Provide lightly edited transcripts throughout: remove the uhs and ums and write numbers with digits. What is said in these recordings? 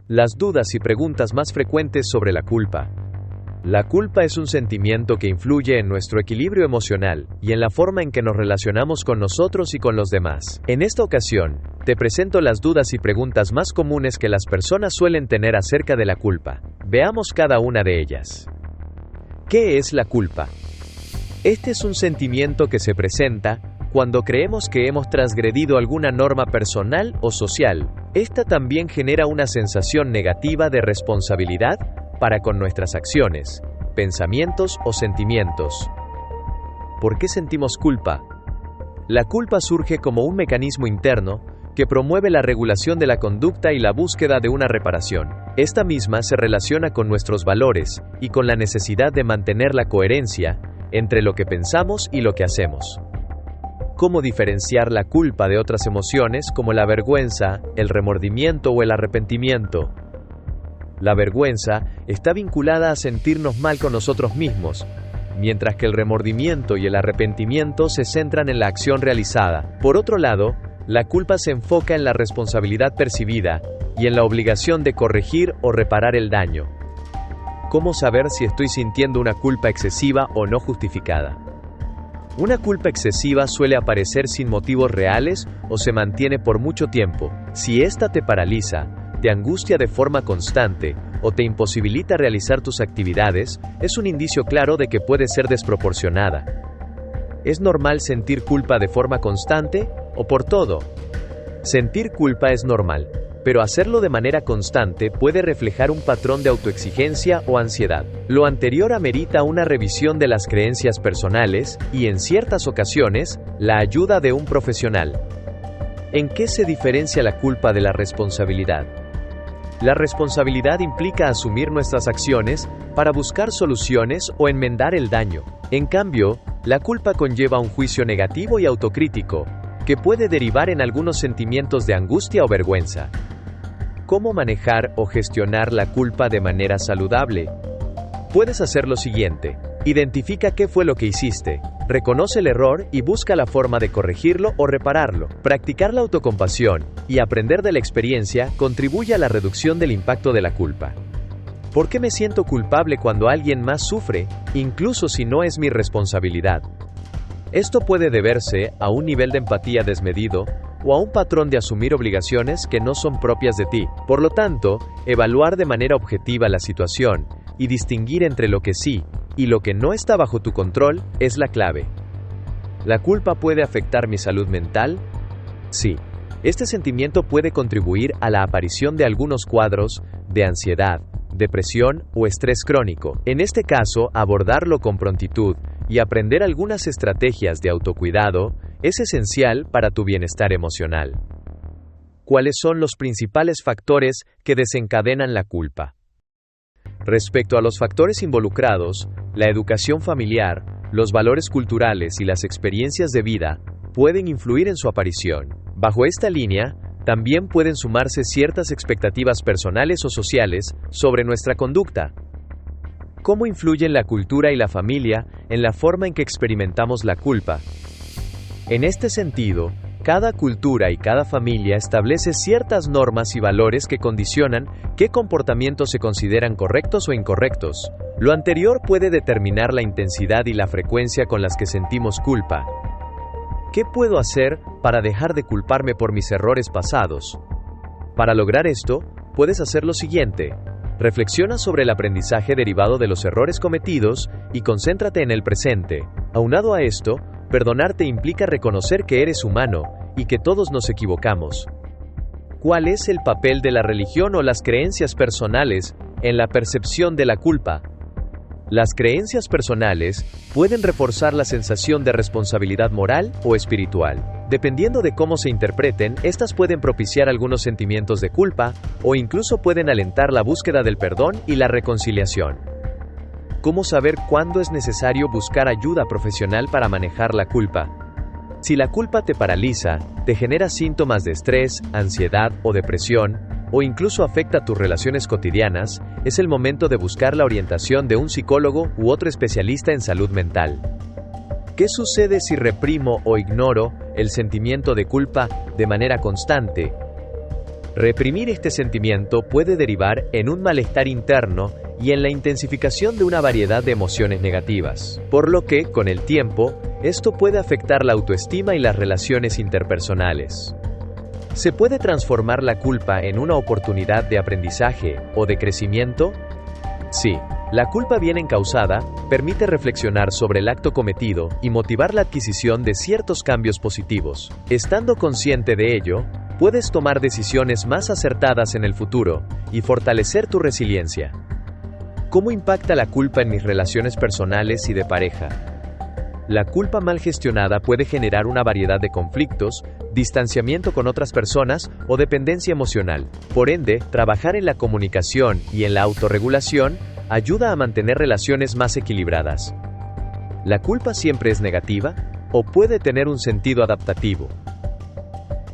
Las dudas y preguntas más frecuentes sobre la culpa. La culpa es un sentimiento que influye en nuestro equilibrio emocional y en la forma en que nos relacionamos con nosotros y con los demás. En esta ocasión, te presento las dudas y preguntas más comunes que las personas suelen tener acerca de la culpa. Veamos cada una de ellas. ¿Qué es la culpa? Este es un sentimiento que se presenta cuando creemos que hemos transgredido alguna norma personal o social. Esta también genera una sensación negativa de responsabilidad para con nuestras acciones, pensamientos o sentimientos. ¿Por qué sentimos culpa? La culpa surge como un mecanismo interno que promueve la regulación de la conducta y la búsqueda de una reparación. Esta misma se relaciona con nuestros valores y con la necesidad de mantener la coherencia entre lo que pensamos y lo que hacemos. ¿Cómo diferenciar la culpa de otras emociones como la vergüenza, el remordimiento o el arrepentimiento? La vergüenza está vinculada a sentirnos mal con nosotros mismos, mientras que el remordimiento y el arrepentimiento se centran en la acción realizada. Por otro lado, la culpa se enfoca en la responsabilidad percibida y en la obligación de corregir o reparar el daño. ¿Cómo saber si estoy sintiendo una culpa excesiva o no justificada? Una culpa excesiva suele aparecer sin motivos reales o se mantiene por mucho tiempo. Si esta te paraliza, te angustia de forma constante o te imposibilita realizar tus actividades, es un indicio claro de que puede ser desproporcionada. ¿Es normal sentir culpa de forma constante o por todo? Sentir culpa es normal, pero hacerlo de manera constante puede reflejar un patrón de autoexigencia o ansiedad. Lo anterior amerita una revisión de las creencias personales y, en ciertas ocasiones, la ayuda de un profesional. ¿En qué se diferencia la culpa de la responsabilidad? La responsabilidad implica asumir nuestras acciones para buscar soluciones o enmendar el daño. En cambio, la culpa conlleva un juicio negativo y autocrítico, que puede derivar en algunos sentimientos de angustia o vergüenza. ¿Cómo manejar o gestionar la culpa de manera saludable? Puedes hacer lo siguiente. Identifica qué fue lo que hiciste, reconoce el error y busca la forma de corregirlo o repararlo. Practicar la autocompasión y aprender de la experiencia contribuye a la reducción del impacto de la culpa. ¿Por qué me siento culpable cuando alguien más sufre, incluso si no es mi responsabilidad? Esto puede deberse a un nivel de empatía desmedido o a un patrón de asumir obligaciones que no son propias de ti. Por lo tanto, evaluar de manera objetiva la situación y distinguir entre lo que sí y lo que no está bajo tu control es la clave. ¿La culpa puede afectar mi salud mental? Sí. Este sentimiento puede contribuir a la aparición de algunos cuadros de ansiedad, depresión o estrés crónico. En este caso, abordarlo con prontitud y aprender algunas estrategias de autocuidado es esencial para tu bienestar emocional. ¿Cuáles son los principales factores que desencadenan la culpa? Respecto a los factores involucrados, la educación familiar, los valores culturales y las experiencias de vida pueden influir en su aparición. Bajo esta línea, también pueden sumarse ciertas expectativas personales o sociales sobre nuestra conducta. ¿Cómo influyen la cultura y la familia en la forma en que experimentamos la culpa? En este sentido, cada cultura y cada familia establece ciertas normas y valores que condicionan qué comportamientos se consideran correctos o incorrectos. Lo anterior puede determinar la intensidad y la frecuencia con las que sentimos culpa. ¿Qué puedo hacer para dejar de culparme por mis errores pasados? Para lograr esto, puedes hacer lo siguiente. Reflexiona sobre el aprendizaje derivado de los errores cometidos y concéntrate en el presente. Aunado a esto, perdonarte implica reconocer que eres humano y que todos nos equivocamos. ¿Cuál es el papel de la religión o las creencias personales en la percepción de la culpa? Las creencias personales pueden reforzar la sensación de responsabilidad moral o espiritual. Dependiendo de cómo se interpreten, estas pueden propiciar algunos sentimientos de culpa o incluso pueden alentar la búsqueda del perdón y la reconciliación. ¿Cómo saber cuándo es necesario buscar ayuda profesional para manejar la culpa? Si la culpa te paraliza, te genera síntomas de estrés, ansiedad o depresión, o incluso afecta tus relaciones cotidianas, es el momento de buscar la orientación de un psicólogo u otro especialista en salud mental. ¿Qué sucede si reprimo o ignoro el sentimiento de culpa de manera constante? Reprimir este sentimiento puede derivar en un malestar interno y en la intensificación de una variedad de emociones negativas, por lo que, con el tiempo, esto puede afectar la autoestima y las relaciones interpersonales. ¿Se puede transformar la culpa en una oportunidad de aprendizaje o de crecimiento? Sí. La culpa bien encausada permite reflexionar sobre el acto cometido y motivar la adquisición de ciertos cambios positivos. Estando consciente de ello, puedes tomar decisiones más acertadas en el futuro y fortalecer tu resiliencia. ¿Cómo impacta la culpa en mis relaciones personales y de pareja? La culpa mal gestionada puede generar una variedad de conflictos, distanciamiento con otras personas o dependencia emocional. Por ende, trabajar en la comunicación y en la autorregulación ayuda a mantener relaciones más equilibradas. ¿La culpa siempre es negativa o puede tener un sentido adaptativo?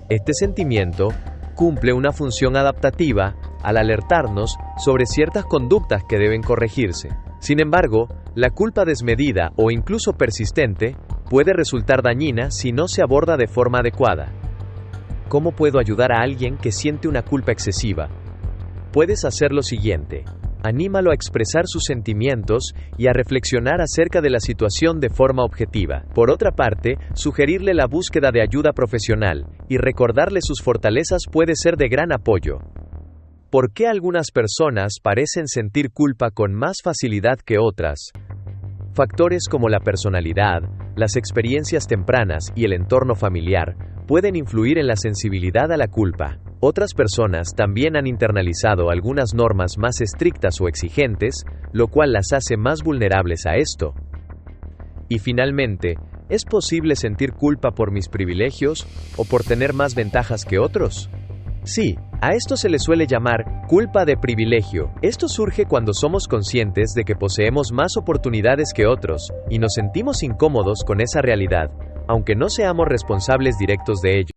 Este sentimiento cumple una función adaptativa al alertarnos sobre ciertas conductas que deben corregirse. Sin embargo, la culpa desmedida o incluso persistente puede resultar dañina si no se aborda de forma adecuada. ¿Cómo puedo ayudar a alguien que siente una culpa excesiva? Puedes hacer lo siguiente. Anímalo a expresar sus sentimientos y a reflexionar acerca de la situación de forma objetiva. Por otra parte, sugerirle la búsqueda de ayuda profesional y recordarle sus fortalezas puede ser de gran apoyo. ¿Por qué algunas personas parecen sentir culpa con más facilidad que otras? Factores como la personalidad, las experiencias tempranas y el entorno familiar pueden influir en la sensibilidad a la culpa. Otras personas también han internalizado algunas normas más estrictas o exigentes, lo cual las hace más vulnerables a esto. Y finalmente, ¿es posible sentir culpa por mis privilegios o por tener más ventajas que otros? Sí, a esto se le suele llamar culpa de privilegio. Esto surge cuando somos conscientes de que poseemos más oportunidades que otros y nos sentimos incómodos con esa realidad, aunque no seamos responsables directos de ello.